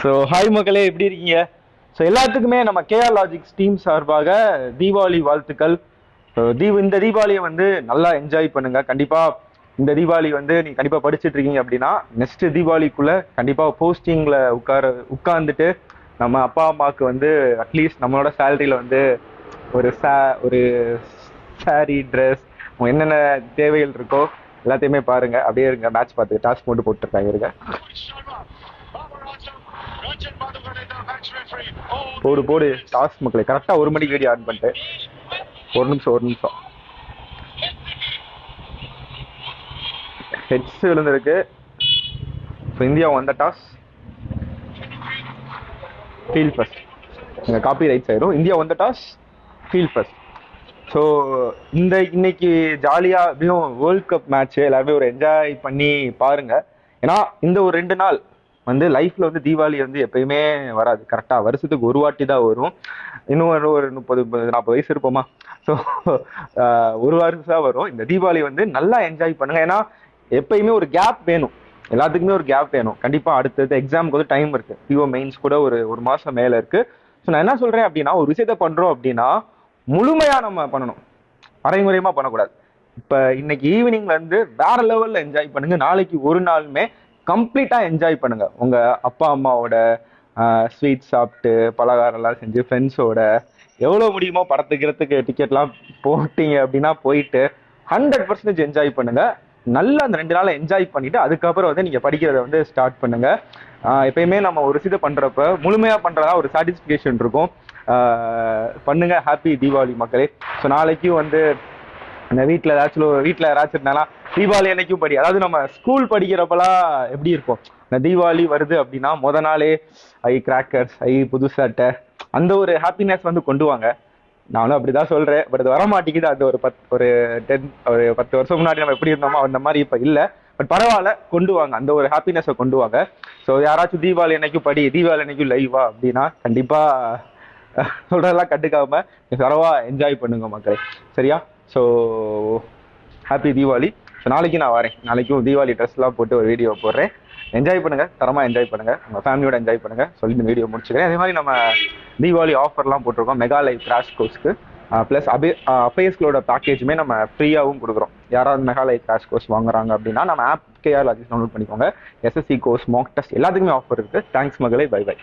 So hi மக்களே, எப்படி இருக்கீங்க? ஸோ எல்லாத்துக்குமே நம்ம கேஆர் லாஜிக்ஸ் டீம் சார்பாக தீபாவளி வாழ்த்துக்கள். ஸோ இந்த தீபாவளியை வந்து நல்லா என்ஜாய் பண்ணுங்க. கண்டிப்பா இந்த தீபாவளி வந்து நீங்க கண்டிப்பா படிச்சுட்டு இருக்கீங்க அப்படின்னா நெக்ஸ்ட் தீபாவளிக்குள்ள கண்டிப்பா போஸ்டிங்ல உட்கார்ந்துட்டு நம்ம அப்பா அம்மாவுக்கு வந்து அட்லீஸ்ட் நம்மளோட சேலரியில வந்து ஒரு சாரி ட்ரெஸ் என்னென்ன தேவைகள் இருக்கோ எல்லாத்தையுமே பாருங்க. அப்படியே இருங்க, மேட்ச் பார்த்து டாஸ்க் மட்டும் போட்டுருக்காங்க இருங்க. போடு போடு டாஸ்க் மக்களே. கரெக்டா 1 மணிக்கு வீடியோ ஆன் பண்ணிட்டு ஒரு நிமிஷம் ஹெட்ஸ் விழுந்திருக்கு. இந்தியா வந்த toss field first. Copy rights ஆயிரும். இந்தியா வந்த டாஸ் ஃபீல்ட் ஃபர்ஸ்ட். ஸோ இன்னைக்கு ஜாலியாக எப்படியும் வேர்ல்ட் கப் மேட்ச் எல்லாருமே ஒரு என்ஜாய் பண்ணி பாருங்க. ஏன்னா இந்த ஒரு 2 நாள் வந்து லைஃப்ல வந்து தீபாவளி வந்து எப்பயுமே வராது. கரெக்டா வருஷத்துக்கு ஒரு வாட்டி தான் வரும். இன்னும் ஒரு 30-40 வயசு இருப்போமா. ஸோ ஒரு வருஷம் தான் வரும். இந்த தீபாவளி வந்து நல்லா என்ஜாய் பண்ணுங்க. ஏன்னா எப்பயுமே ஒரு கேப் வேணும், எல்லாத்துக்குமே ஒரு கேப் வேணும். கண்டிப்பா அடுத்தது எக்ஸாமுக்கு வந்து டைம் இருக்கு. பிஓ மெயின்ஸ் கூட ஒரு மாசம் மேல இருக்கு. ஸோ நான் என்ன சொல்றேன் அப்படின்னா, ஒரு விஷயத்த பண்றோம் அப்படின்னா முழுமையா நம்ம பண்ணணும், அரைமுறையமா பண்ணக்கூடாது. இப்ப இன்னைக்கு ஈவினிங்ல இருந்து வேற லெவல்ல என்ஜாய் பண்ணுங்க. நாளைக்கு ஒரு நாளுமே கம்ப்ளீட்டா என்ஜாய் பண்ணுங்க. உங்க அப்பா அம்மாவோட ஸ்வீட் சாப்பிட்டு பலகாரம் எல்லாம் செஞ்சு ஃப்ரெண்ட்ஸோட எவ்வளவு முடியுமோ படத்துக்கிறதுக்கு டிக்கெட்லாம் போட்டீங்க அப்படின்னா போயிட்டு 100% என்ஜாய் பண்ணுங்க. நல்லா அந்த 2 நாளை என்ஜாய் பண்ணிட்டு அதுக்கப்புறம் வந்து நீங்க படிக்கிறத வந்து ஸ்டார்ட் பண்ணுங்க. எப்பயுமே நம்ம ஒரு விஷயத்தை பண்றப்ப முழுமையா பண்றதா ஒரு சாட்டிஸ்பிகேஷன் இருக்கும். பண்ணுங்க. ஹாப்பி தீபாவளி மக்களே. ஸோ நாளைக்கும் வந்து அந்த வீட்டில் யாராச்சும் இருந்தாலும் தீபாவளி அன்னைக்கும் படி. அதாவது நம்ம ஸ்கூல் படிக்கிறப்பெல்லாம் எப்படி இருக்கும், இந்த தீபாவளி வருது அப்படின்னா நாளே கிராக்கர்ஸ், புது சட்டை, அந்த ஒரு ஹாப்பினஸ் வந்து கொண்டு வாங்க. நானும் அப்படிதான் சொல்றேன். பட் அது வரமாட்டேங்குது. அது ஒரு 10 வருஷம் முன்னாடி நம்ம எப்படி இருந்தோமோ அந்த மாதிரி இப்ப இல்லை. பட் பரவாயில்ல, கொண்டு வாங்க. அந்த ஒரு ஹாப்பினஸை கொண்டு வாங்க. ஸோ யாராச்சும் தீபாவளி அன்னைக்கும் படி, தீபாவளி அன்னைக்கும் லைவா அப்படின்னா கண்டிப்பா சொல்றதெல்லாம் கண்டுக்காம சரவா என்ஜாய் பண்ணுங்க மக்களே. சரியா? So happy Deepavali. ஸோ நாளைக்கு நான் வரேன். நாளைக்கும் தீபாவளி ட்ரெஸ்லாம் போட்டு ஒரு வீடியோ போடுறேன். என்ஜாய் பண்ணுங்க, தரமா என்ஜாய் பண்ணுங்க, உங்க ஃபேமிலியோட என்ஜாய் பண்ணுங்க சொல்லி இந்த வீடியோ முடிச்சுக்கிறேன். அதே மாதிரி நம்ம தீபாவளி ஆஃபர்லாம் போட்டிருக்கோம். மெகா லைவ் கிராஷ் கோர்ஸ்க்கு ப்ளஸ் affairsCloud பேக்கேஜுமே நம்ம ஃப்ரீயாகவும் கொடுக்குறோம். யாராவது மெகா லைவ் கிராஷ் கோர்ஸ் வாங்குறாங்க அப்படின்னா நம்ம ஆப் கேஆர் லாஜிக்ஸ் டவுன்லோட் பண்ணிக்கோங்க. எஸ்எஸ்சி கோர்ஸ், மாக் டெஸ்ட் எல்லாத்துக்குமே ஆஃபர் இருக்கு. தேங்க்ஸ் மகளே. Bye by.